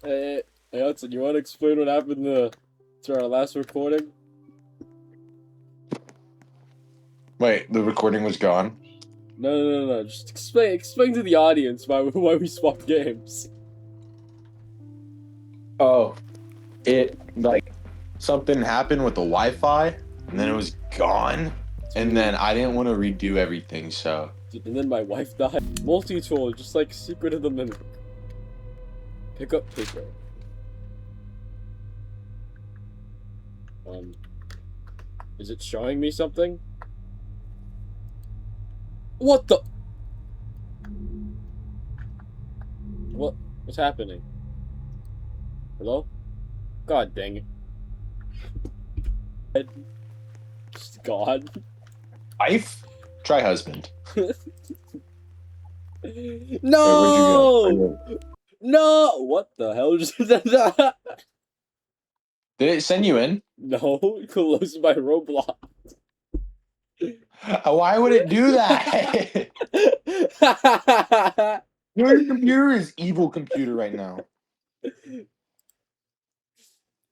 Hey Hudson, you want to explain what happened to our last recording? Wait, the recording was gone? No. Just explain to the audience why we swapped games. Oh, something happened with the Wi-Fi, and then it was gone, and then I didn't want to redo everything, so. And then my wife died. Multi-tool, just like Secret of the Mimic. Pick up paper. Is it showing me something? What the? What's happening? Hello? God dang it. Just God. Wife? Try husband. No! Where'd you go? No! What the hell just that? Did it send you in? No, close my Roblox. Why would it do that? Your computer is evil computer right now.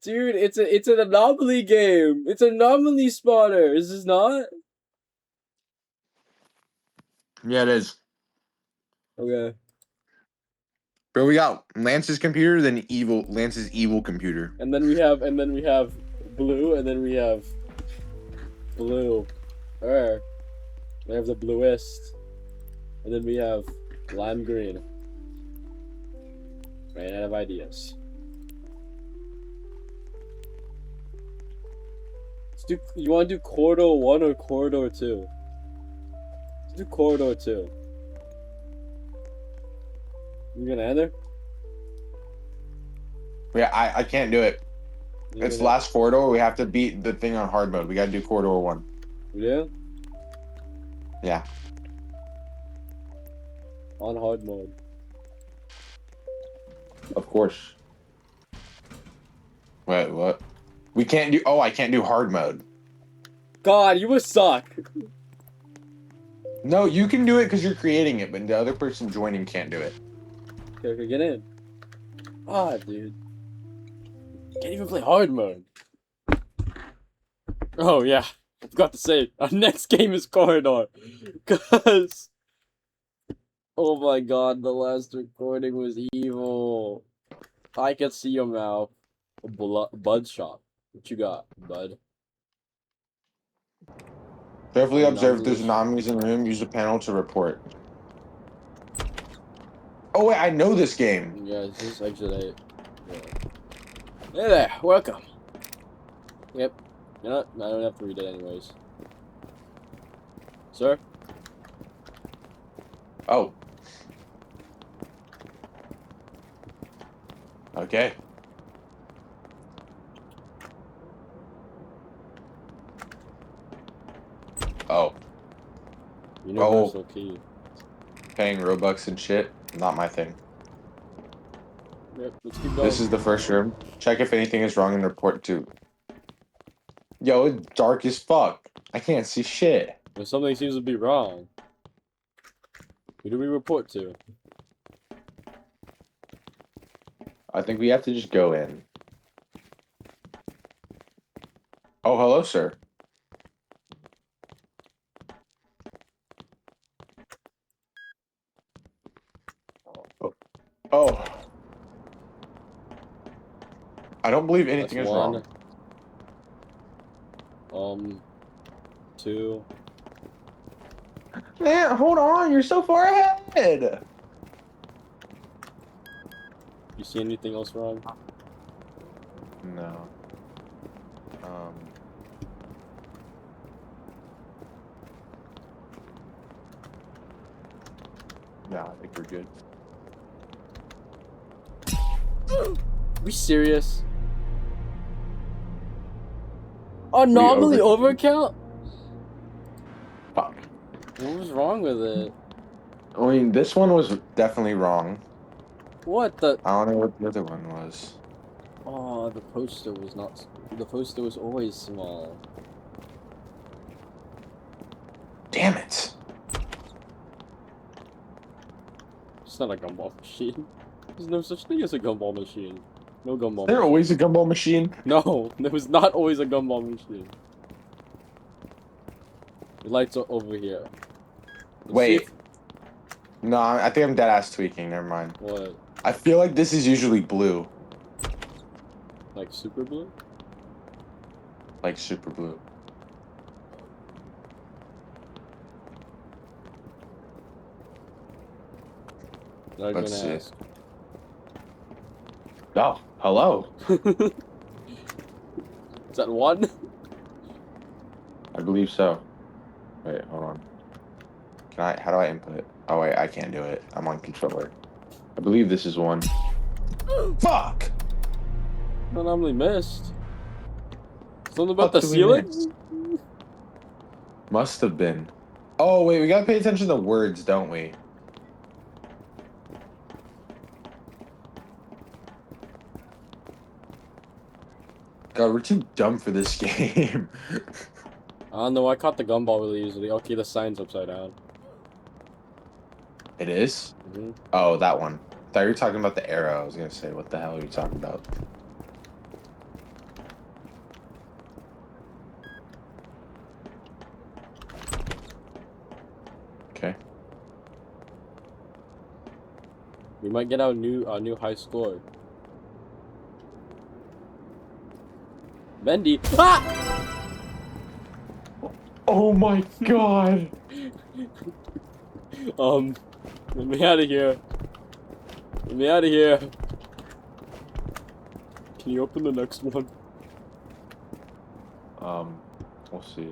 Dude, it's an anomaly game. It's an anomaly spawner. Is this not? Yeah, it is. Okay. Bro, we got Lance's computer, then Lance's evil computer. And then we have blue, and then we have blue. Alright. We have the bluest. And then we have lime green. Ran out of ideas. You want to do corridor 1 or corridor 2? Let's do corridor 2. You gonna enter? Yeah, I can't do it. It's last corridor. We have to beat the thing on hard mode. We gotta do corridor 1. Yeah? Yeah. On hard mode. Of course. Wait, what? We can't do. Oh, I can't do hard mode. God, you must suck. No, you can do it because you're creating it, but the other person joining can't do it. Okay, get in. Ah, dude. Can't even play hard mode. Oh, yeah. I forgot to say, our next game is Corridor. Because... Oh my god, the last recording was evil. I can see your mouth. Bud shop. What you got, bud? Carefully observe if there's anomalies in the room. Use the panel to report. Oh, wait, I know this game. Yeah, this is exit 8. Yeah. Hey there, welcome. Yep. You know what? I don't have to read it anyways. Sir? Oh. Okay. Oh. Universal key. Paying Robux and shit. Not my thing. Yep, let's keep going. This is the first room. Check if anything is wrong and report to. Yo, it's dark as fuck. I can't see shit. But something seems to be wrong. Who do we report to? I think we have to just go in. Oh, hello, sir. Oh. I don't believe anything is wrong. 2. Man, hold on. You're so far ahead. You see anything else wrong? No. Yeah, I think we're good. Are we serious? Anomaly overcount? Fuck. What was wrong with it? I mean, this one was definitely wrong. What the? I don't know what the other one was. Oh, the poster was not. The poster was always small. Damn it. It's not a gumball machine. There's no such thing as a gumball machine. No gumball There machine. always a gumball machine. No, there was not always a gumball machine. The lights are over here. Let's see Wait. if- No, I think I'm dead ass tweaking. Never mind. What? I feel like this is usually blue, Like super blue? like super blue. I was Let's gonna see. ask. Oh, hello. Is that one? I believe so. Wait, hold on. Can I? How do I input? Oh wait, I can't do it. I'm on controller. I believe this is one. Fuck! I normally missed. Something about Fuck the do we ceiling? miss? Must have been. Oh wait, we gotta pay attention to words, don't we? God, we're too dumb for this game. I don't know, I caught the gumball really easily. Okay, the sign's upside down. It is? Mhm. Oh, that one. I thought you were talking about the arrow. I was gonna say, what the hell are you talking about? Okay. We might get our new high score. Bendy. Ah! Oh my god! Let me out of here. Let me out of here. Can you open the next one? We'll see.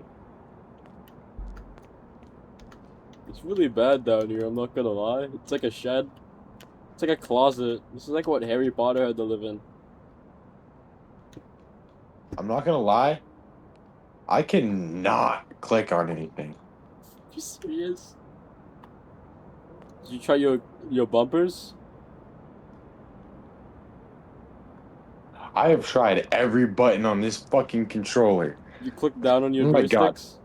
It's really bad down here, I'm not gonna lie. It's like a shed. It's like a closet. This is like what Harry Potter had to live in. I'm not gonna lie. I cannot click on anything. Are you serious? Did you try your bumpers? I have tried every button on this fucking controller. You click down on your Oh my God. joysticks?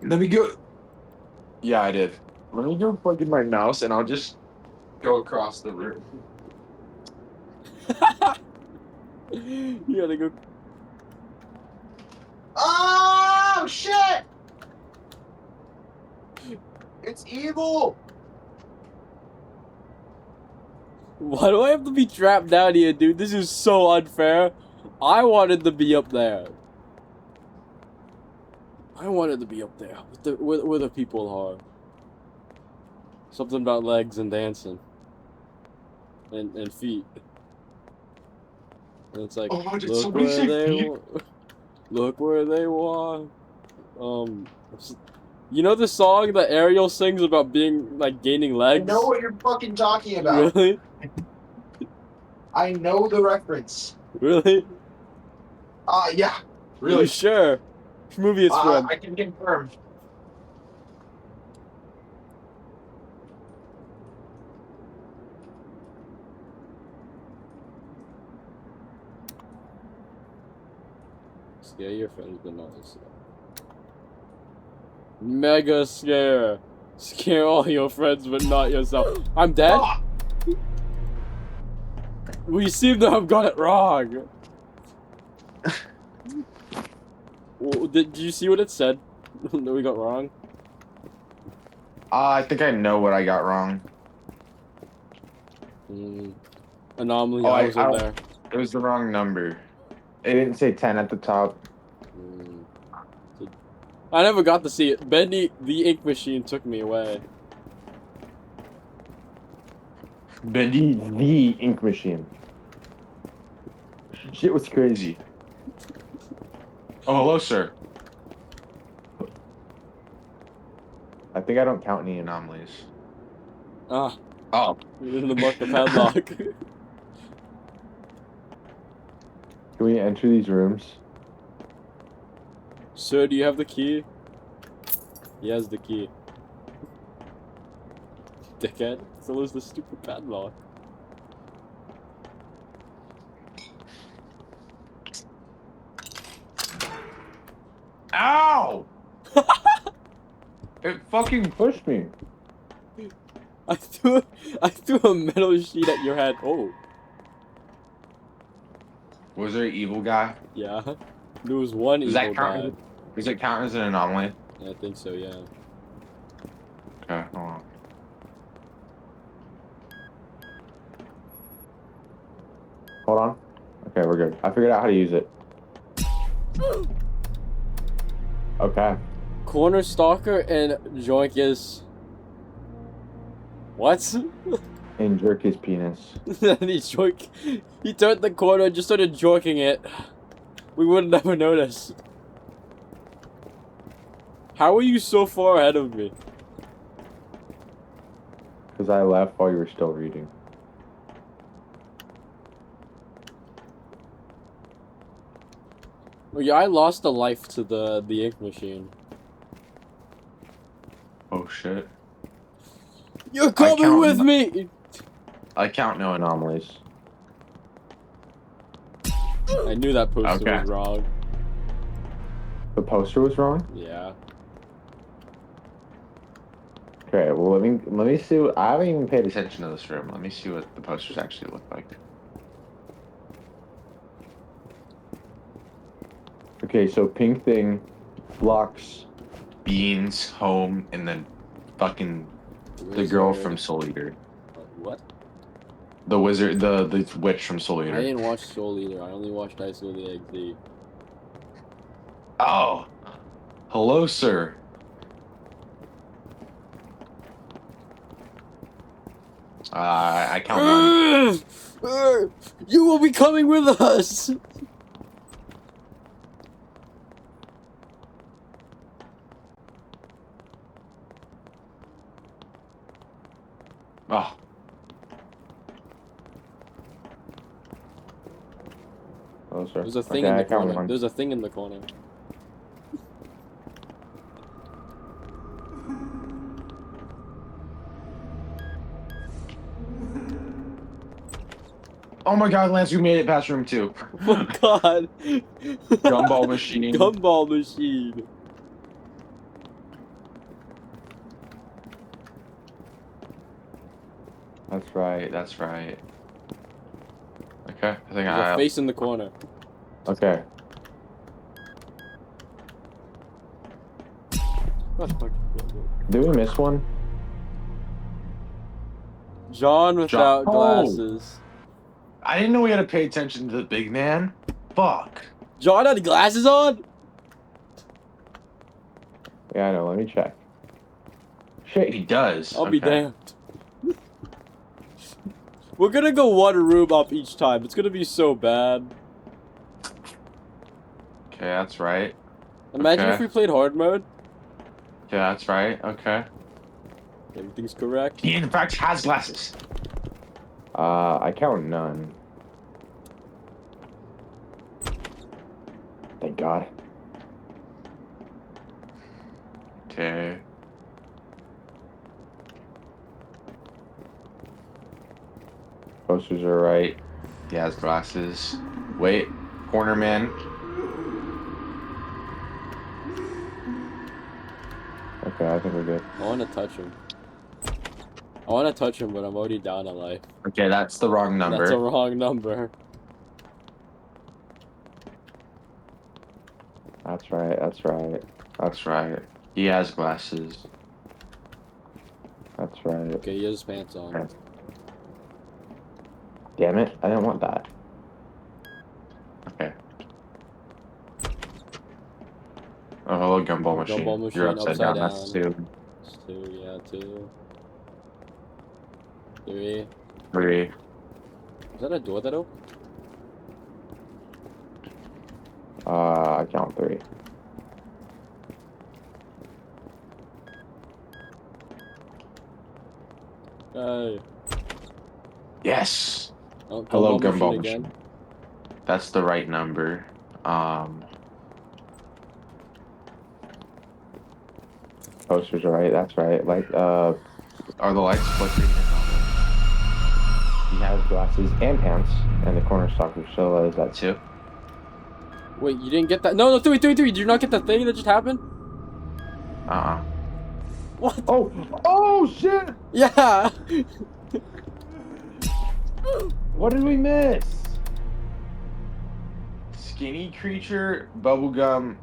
Let me go. Yeah, I did. Let me go plug in my mouse and I'll just go across the room. You gotta go. Oh shit! It's evil. Why do I have to be trapped down here, dude? This is so unfair. I wanted to be up there. I wanted to be up there where the people are. Something about legs and dancing. And feet. And it's like, Oh, did look somebody where say they feet? look where they walk. You know the song that Ariel sings about being like gaining I legs? know what you're fucking talking about. Really? I know the reference. Really? Yeah. You Really. sure? Which movie it's from? I can confirm. Scare your friends, but not yourself. Mega scare. Scare all your friends, but not yourself. I'm dead? Ah! We seem to have got it wrong. Well, did you see what it said that we got wrong? I think I know what I got wrong. Anomaly, Oh, I was in don't- there. It was the wrong number. It didn't say 10 at the top. I never got to see it. Bendy, the ink machine, took me away. Bendy, the ink machine. Shit was crazy. Oh, hello, sir. I think I don't count any anomalies. Ah, Oh. we didn't unlock the padlock. Can we enter these rooms? Sir, do you have the key? He has the key. Dickhead. So is the stupid padlock. Ow! It fucking pushed me. I threw I threw a metal sheet at your head. Oh, Was there an evil guy? yeah. There was one Does evil that count? guy. Does it count as an anomaly? I think so, yeah. Okay, hold on. Hold on. Okay, we're good. I figured out how to use it. Okay. Corner Stalker and Joinkus. What? And jerk his penis. Then he turned the corner and just started joking it. We would never notice. How are you so far ahead of me? Because I left while you were still reading. Well, yeah, I lost a life to the ink machine. Oh shit. You're coming count with no- me! I count no anomalies. I knew that poster Okay. was wrong. The poster was wrong? Yeah. Okay, well let me see what, I haven't even paid attention to this room. Let me see what the posters actually look like. Okay, so pink thing blocks Beans, home, and then fucking the girl Wizard. from Soul Eater. What? The wizard, the witch from Soul I Eater. didn't watch Soul Eater. I only watched High School DxD. Oh! Hello, sir. I count one. You will be coming with us! Oh. Hello, sir. There's a thing Okay, in I the count corner. one. There's a thing in the corner. Oh my god, Lance, you made it past room 2. Oh god! Gumball machine. Gumball machine. That's right, that's right. Okay, I think There's I... a face in the corner. Okay. Did we miss one? John without Oh. glasses. I didn't know we had to pay attention to the big man. Fuck. John had glasses on? Yeah, I know, let me check. Shit, he does. I'll be Okay. damned. We're gonna go one room up each time. It's gonna be so bad. Okay, that's right. Imagine Okay. if we played hard mode. Yeah, that's right. Okay. Everything's correct. He in fact has glasses. I count none. Thank God. Okay. Posters are right. He has glasses. Wait, corner man. Okay, I think we're good. I wanna touch him. I wanna touch him, but I'm already down a life. Okay, that's the wrong number. That's a wrong number. That's right, that's right. That's right. He has glasses. That's right. Okay, he has his pants on. Okay. Damn it, I didn't want that. Okay. Oh, hello, gumball machine. Gumball machine, You're upside down. upside That's down. 2. It's 2, yeah, 2. 3. 3. Is that a door that opened? I count 3. Hey. Yes! Oh, Hello, gumball gumball again. machine. That's the right number. Posters are right, that's right. Like, are the lights flickering? He has glasses and pants, and the corner stalker still is that too. Wait, you didn't get that? No, 3. Did you not get the thing that just happened? Uh-uh. What? Oh! Oh, shit! Yeah! What did we miss? Skinny creature, bubblegum.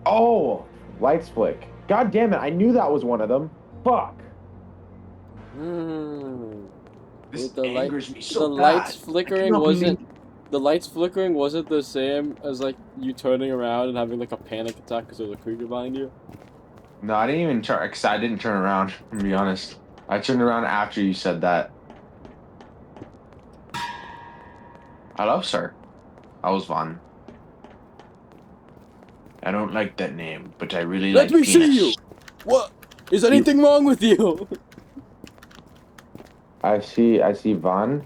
Oh, lights flick. God damn it! I knew that was one of them. Fuck. This Wait, the light, angers me so the bad. lights I flickering cannot wasn't. believe- The lights flickering wasn't the same as like you turning around and having like a panic attack because there's a creature behind you. No, I didn't even turn. Cause I didn't turn around. To be honest, I turned around after you said that. Hello, sir. I was Vaughn. I don't like that name, but I really Let like me see penis. you. What? Is anything wrong with you? I see Vaughn.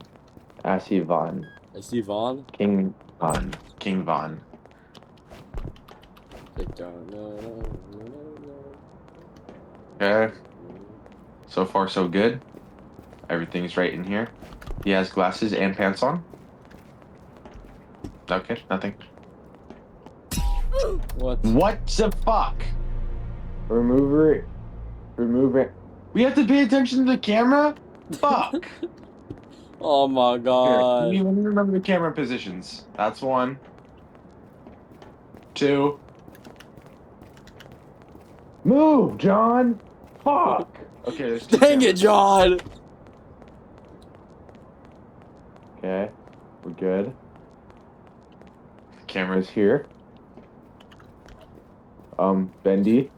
I see Vaughn. I see Vaughn. King Vaughn. King Vaughn. Okay. So far, so good. Everything's right in here. He has glasses and pants on. Okay, nothing. What? What the fuck? Remove it. Remove it. We have to pay attention to the camera? Fuck. Oh my Here, god. let me remember the camera positions. That's 1. 2. Move, John. Fuck. Okay, there's 2 Dang it, cameras. John. Okay, we're good. Camera's here. Bendy.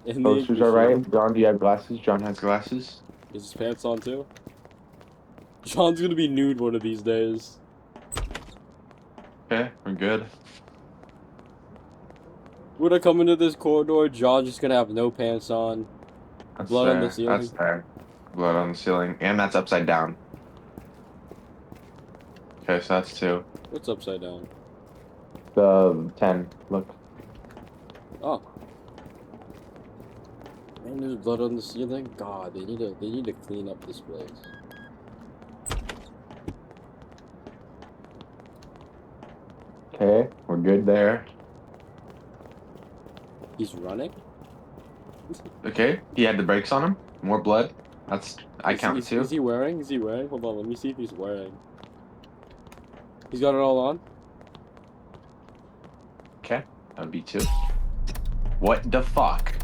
In the Posters are right. John, do you have glasses? John has glasses. Is his pants on too? John's gonna be nude one of these days. Okay, we're good. When I come into this corridor, John's just gonna have no pants on. That's Blood on the fair. ceiling. That's fair. Blood on the ceiling. And that's upside down. Okay, so that's 2. What's upside down? The 10. Look. Oh. Man, there's blood on the ceiling. God, they need to clean up this place. Okay, we're good there. He's running? Okay, he had the brakes on him. More blood. That's I count is, 2. Is he wearing? Is he wearing? Hold on, let me see if he's wearing. He's got it all on? Okay, that would be 2. What the fuck?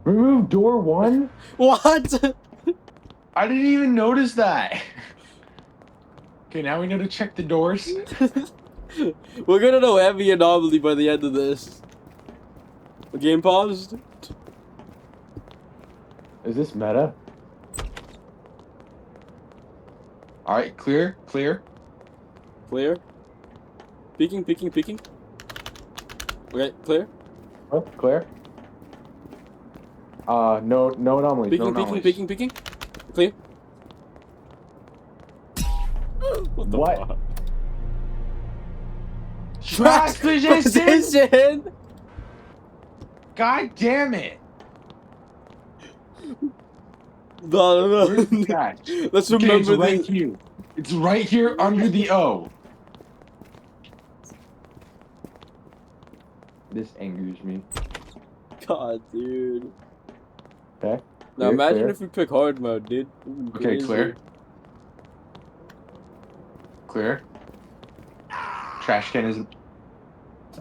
Remove door 1? What? I didn't even notice that. Okay, now we know to check the doors. We're gonna know every anomaly by the end of this. The game paused? Is this meta? Alright, clear, clear. Clear? Peeking, peeking, peeking. Okay, clear? Oh, clear. No anomalies, Peeking, no peeking, anomalies. peeking, peeking. Clear? What the What? fuck? Trash position! God damn it! No. Where's the trash? Let's Okay, it's remember right the. here. It's right here under the O. This angers me. God, dude. Okay. Now Clear, imagine clear. if we pick hard mode, dude. Okay, Crazy. clear. Clear. Trash can is.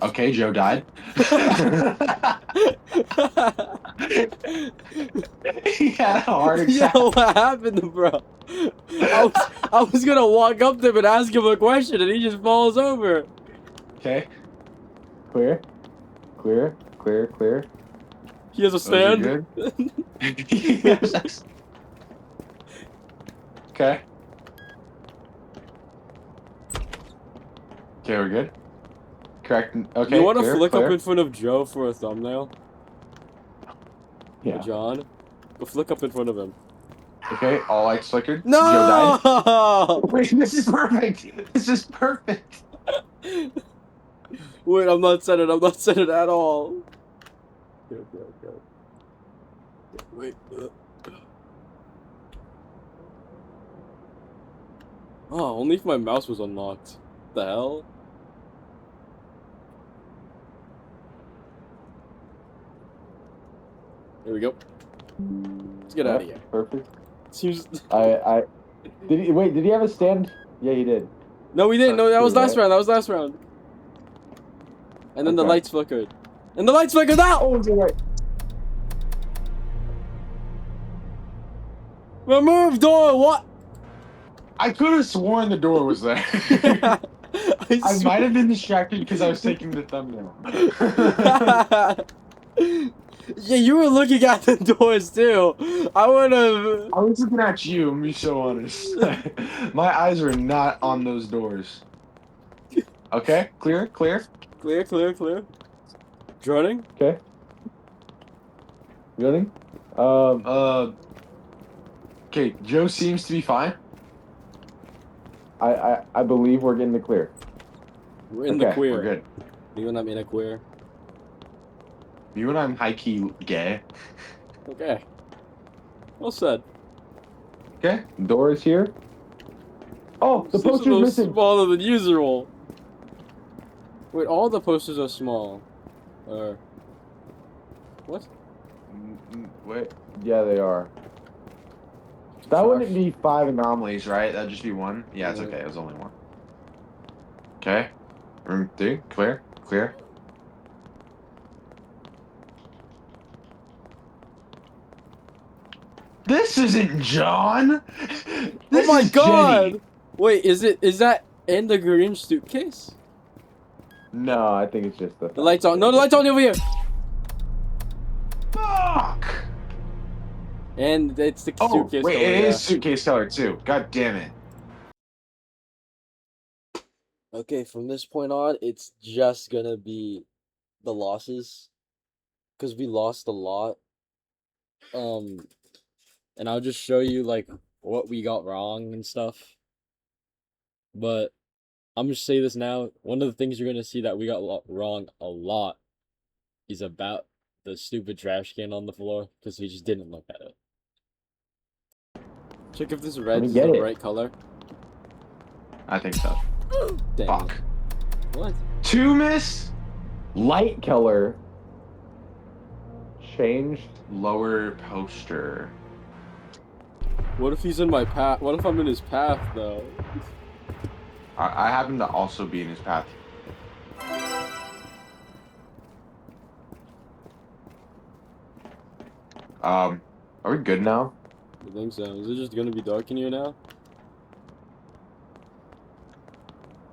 Okay, Joe died. He had a heart attack. Yo, what happened, bro? I was gonna walk up to him and ask him a question, and he just falls over. Okay. Clear. Clear. Clear. Clear. He has a stand. Those are good. Yes. Okay. Okay, we're good. Correct. Okay. You want to clear, flick clear. up in front of Joe for a thumbnail? Yeah. John? Go flick up in front of him. Okay. All lights flickered. No! Joe died. Wait, this is perfect. This is perfect. Wait, I'm not centered. I'm not centered at all. Okay. Wait. Oh, only if my mouse was unlocked. The hell? There we go. Let's get out of here. Perfect. Seems... Did he have a stand? Yeah, he did. No, we didn't. No, that was Right. last round. That was last round. And then the Okay. lights flickered. And the lights flickered out! Oh, you're right. Remove door, what? I could have sworn the door was there. I might have been distracted because I was taking the thumbnail. Yeah, you were looking at the doors too. I would have. I was looking at you, I'm be so honest. My eyes were not on those doors. Okay, clear. Clear. Running? Okay. Running? Okay, Joe seems to be fine. I believe we're getting the clear. We're in the queer. We're good. You and I'm in a queer. You and I'm high-key gay. Okay. Well said. Okay, door is here. Oh, the This is a poster's little missing. smaller than usual. Wait, all the posters are small. What? Wait. Yeah, they are. That wouldn't be 5 anomalies, right? That'd just be 1. Yeah, it's okay. It was only 1. Okay. Room 3, clear. This isn't John. This Oh my is god! Jenny. Wait, is that in the green suitcase? No, I think it's just the lights on. No, the lights on over here. Fuck. And it's the Oh, suitcase. wait, over it there. is suitcase color too. God damn it. Okay, from this point on, it's just gonna be the losses, because we lost a lot. And I'll just show you like what we got wrong and stuff. But I'm just say this now. One of the things you're gonna see that we got wrong a lot is about the stupid trash can on the floor, because we just didn't look at it. Check if this red is the right color. I think so. Dang Fuck. it. What? 2 miss. Light color. Changed. Lower poster. What if he's in my path? What if I'm in his path though? I happen to also be in his path. Are we good now? I think so. Is it just gonna be dark in here now?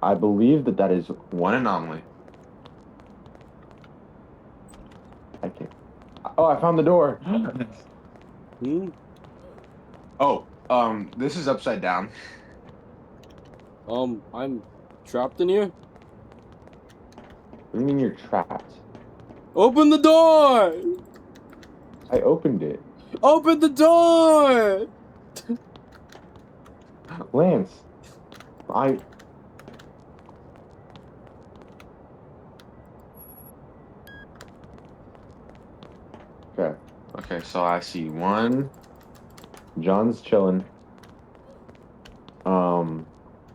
I believe that is 1 anomaly. I can't. Oh, I found the door. Hmm? Oh, this is upside down. I'm trapped in here? What do you mean you're trapped? Open the door! I opened it. Open the door! Lance, Okay. Okay, so I see 1. John's chilling.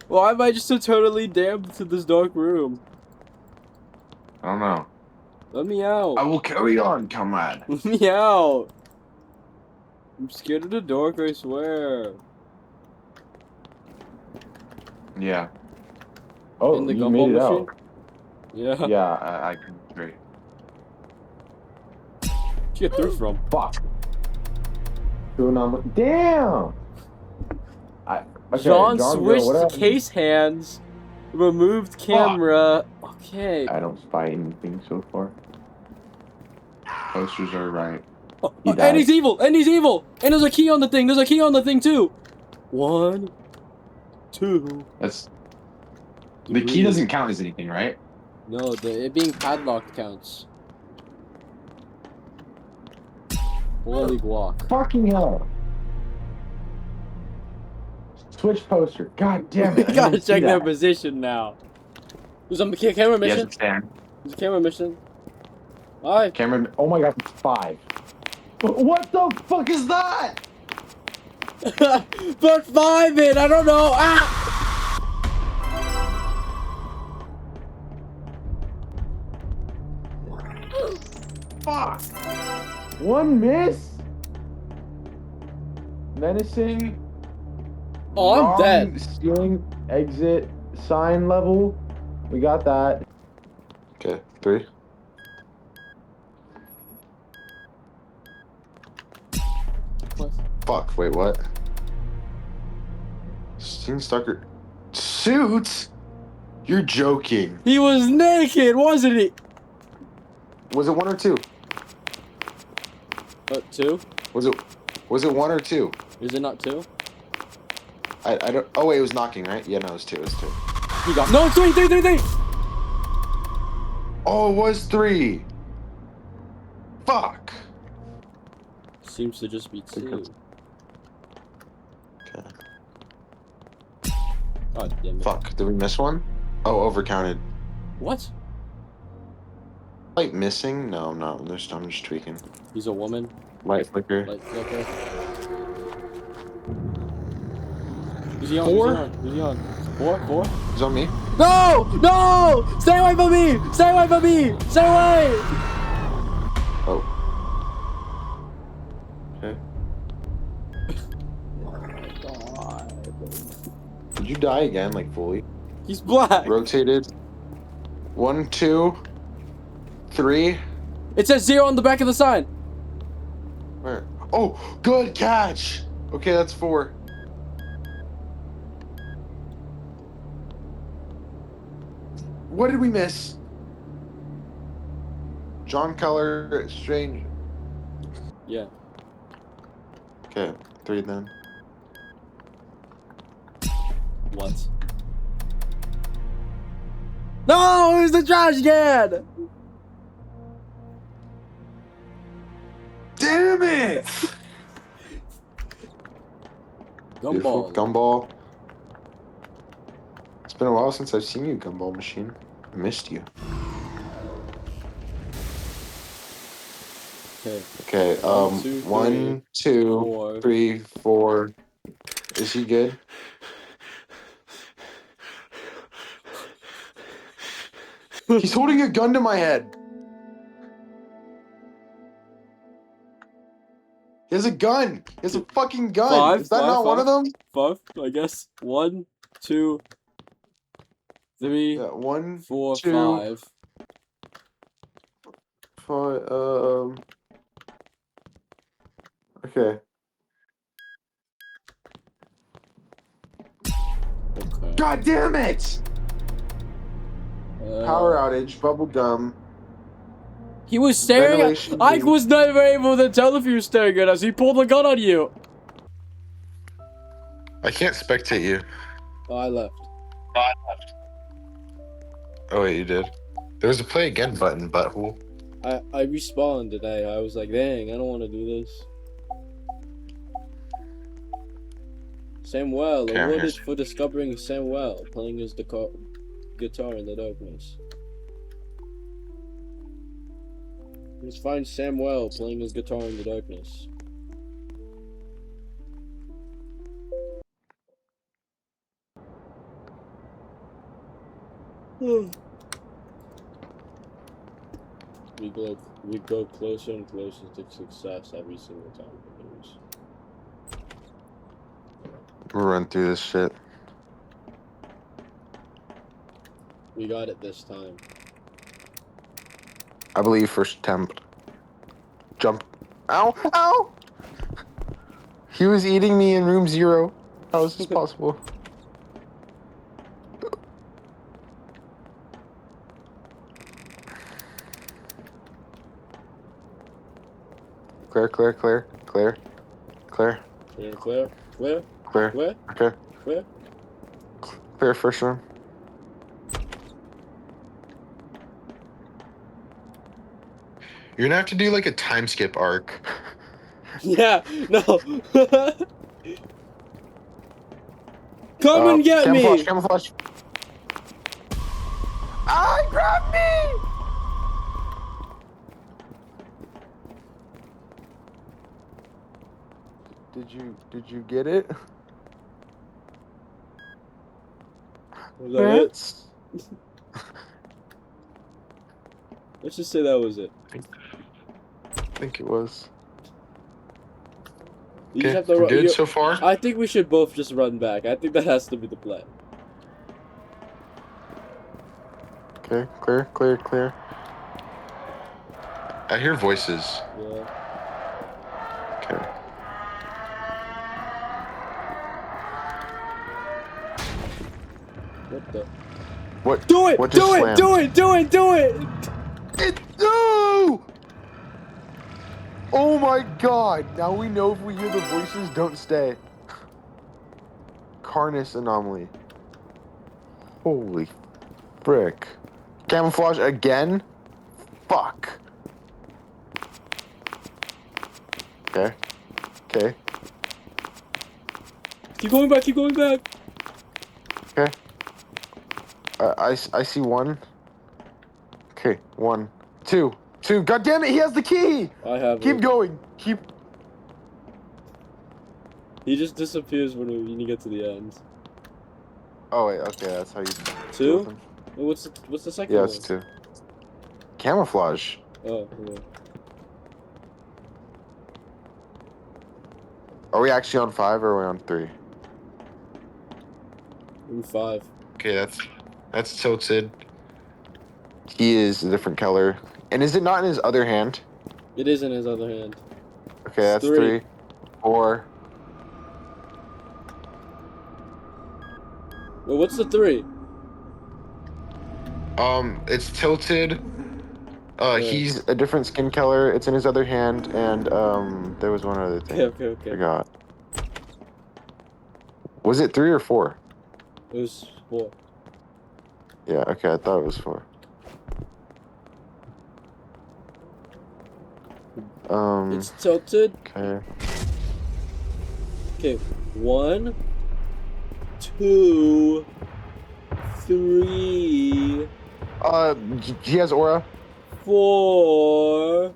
Why am I just so totally damned to this dark room? I don't know. Let me out. I will carry on, comrade. Let me out. I'm scared of the dark, I swear. Yeah. Oh, In the you gumball made it machine? out. Yeah. Yeah, I can agree. Where'd you get through from? Fuck. Damn. Okay, John Joe, switched what to happened? case hands, removed camera. Okay. I don't spy anything so far. Posters are right. Oh, He and died. he's evil! And he's evil! And there's a key on the thing! There's a key on the thing too! 1, 2. That's the key 3. doesn't count as anything, right? No, it being padlocked counts. Holy guac. Fucking hell. Switch poster. God damn We it. I gotta didn't see check their that. position now. There's a camera Yes, mission. it's 10. There's a camera mission. Alright. Cameron. Oh my god, it's 5. What the fuck is that? Put 5 in! I don't know! Ah! Fuck. 1 miss? Menacing. Oh, I'm wrong dead. Stealing exit sign level. We got that. Okay, 3. What? Fuck, wait, what? Steam Stalker. Suits? You're joking. He was naked, wasn't he? Was it 1 or 2? What, 2? Was it 1 or 2? Is it not 2? I don't. Oh wait, it was knocking, right? Yeah, no, it was 2. It was 2. He got. No, it's 3, 3, 3, 3! Oh, it was 3. Fuck. Seems to just be 2. Okay. God damn it. Fuck. Did we miss one? Oh, overcounted. What? Light missing? No, I'm not. I'm just tweaking. He's a woman. Light flicker. Light flicker. Who's he on? 4? Who's he on? 4? 4? Is on me? No! No! Stay away from me! Stay away from me! Stay away! Oh. Okay. God. Did you die again, like fully? He's black. Rotated. 1, 2, 3. It says 0 on the back of the sign. Where? Oh, good catch. Okay, that's 4. What did we miss? John Color, Strange. Yeah. Okay, 3 then. What? No! Who's the trash can? Damn it! Beautiful. Gumball. Gumball. It's been a while since I've seen you, Gumball Machine. I missed you. Okay. Okay, 1, 2, 3, 4. Is he good? He's holding a gun to my head. He has a gun. He has a fucking gun. 5, Is that 5, not one 5. of them? 5, I guess. 1, 2, 3, Yeah, 1, 4, 2, 5. 5. Okay. Okay. God damn it! Power outage, bubble gum. He was staring at. Ventilation Ike beam. was never able to tell if he was staring at us. He pulled a gun on you. I can't spectate you. Oh, I left. Oh wait, you did. There was a play again button, butthole. I respawned today. I was like, dang, I don't want to do this. Samuel, Okay, I'm awarded here. for discovering Samuel playing his guitar in the darkness. Let's find Samuel playing his guitar in the darkness. We go closer and closer to success every single time we lose. We'll run through this shit. We got it this time. I believe first attempt. Jump. Ow! Ow! He was eating me in room 0. How is this possible? Clear, clear, clear, clear, clear, Clear, clear, clear, clear. clear, Okay, clear. clear first room. You're gonna have to do like a time skip arc. Yeah, no. Come and get camouflage, me! Camouflage. Ah, grab me! Did you get it? Was that it? Let's just say that was it. I think it was. You just Okay, have to we're run. good so far. I think we should both just run back. I think that has to be the plan. Okay, clear, clear, clear. I hear voices. Yeah. Okay. What the? What? Do it! What just Do it! slammed? Do it! Do it! Do it! No! Oh my god! Now we know if we hear the voices, don't stay. Carnus anomaly. Holy frick. Camouflage again? Fuck. Okay. Okay. Keep going back. Keep going back. Okay. I see one. Okay, 1, 2, 2. God damn it, he has the key! I have Keep it. going. Keep. He just disappears when you get to the end. Oh wait, okay, that's how you deal with Two? him. Well, what's the second Yeah, one? it's 2. Camouflage. Oh, yeah. Are we actually on 5 or are we on 3? Ooh, 5. Okay, that's tilted. He is a different color. And is it not in his other hand? It is in his other hand. Okay, It's that's 3. 3, 4. Well, what's the 3? It's tilted. Yeah. He's a different skin color. It's in his other hand, and there was one other thing. Okay. Forgot. Was it 3 or 4? It was 4. Yeah. Okay, I thought it was 4. It's tilted. Okay. Okay. 1, 2, 3, He has aura. 4.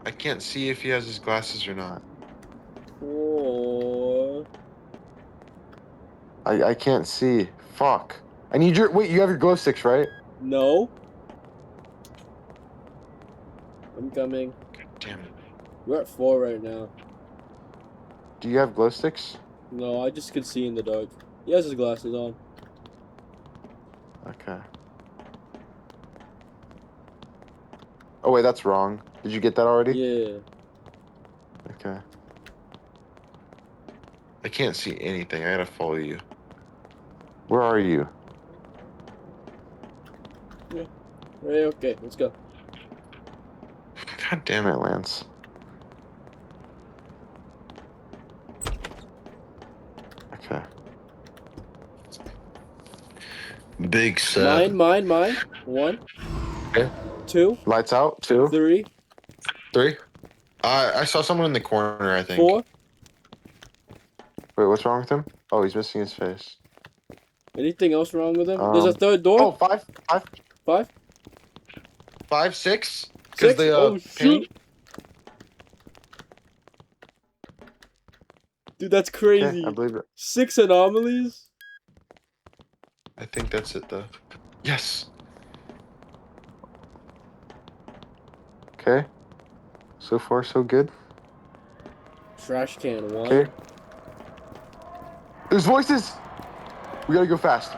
I can't see if he has his glasses or not. 4. I can't see. Fuck. I need your wait. You have your glow sticks, right? No. I'm coming. Damn it. We're at 4 right now. Do you have glow sticks? No, I just could see in the dark. He has his glasses on. Okay. Oh wait, that's wrong. Did you get that already? Yeah. Okay. I can't see anything. I gotta follow you. Where are you? Right, okay, let's go. God damn it, Lance. Okay. Big set. Mine. 1, Okay. 2, Lights out. 2, 3, 3. I saw someone in the corner, I think. 4. Wait, what's wrong with him? Oh, he's missing his face. Anything else wrong with him? There's a third door. Oh, 5, 5. 5. 5, 6. 6. Oh shoot! Dude, that's crazy. Okay, I believe it. 6 anomalies. I think that's it, though. Yes. Okay. So far, so good. Trash can 1. Okay. There's voices. We gotta go fast.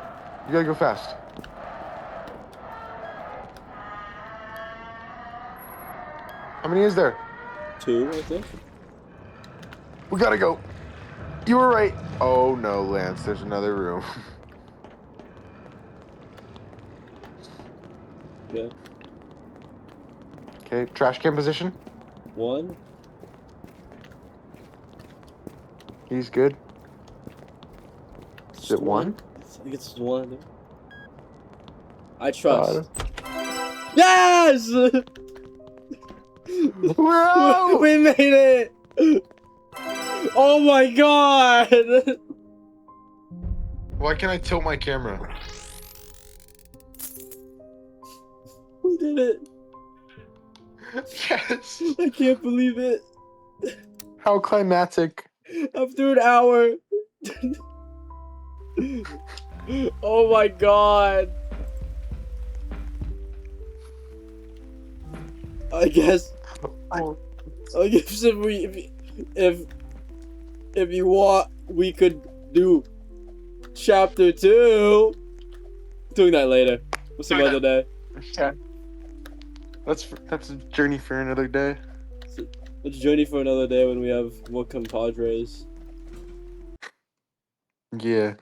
We gotta go fast. How many is there? 2, I think. We gotta go. You were right. Oh no, Lance. There's another room. Yeah. Okay. Trash can position. 1. He's good. Is it 1? I think it's 1. I trust. God. Yes! We're out! We made it! Oh my god! Why can't I tilt my camera? We did it! Yes! I can't believe it! How climatic. After an hour! Oh my god! I guess I guess if you want, we could do chapter 2. Doing that later. Or some other day. Yeah. That's a journey for another day. Let's journey for another day when we have more compadres. Yeah.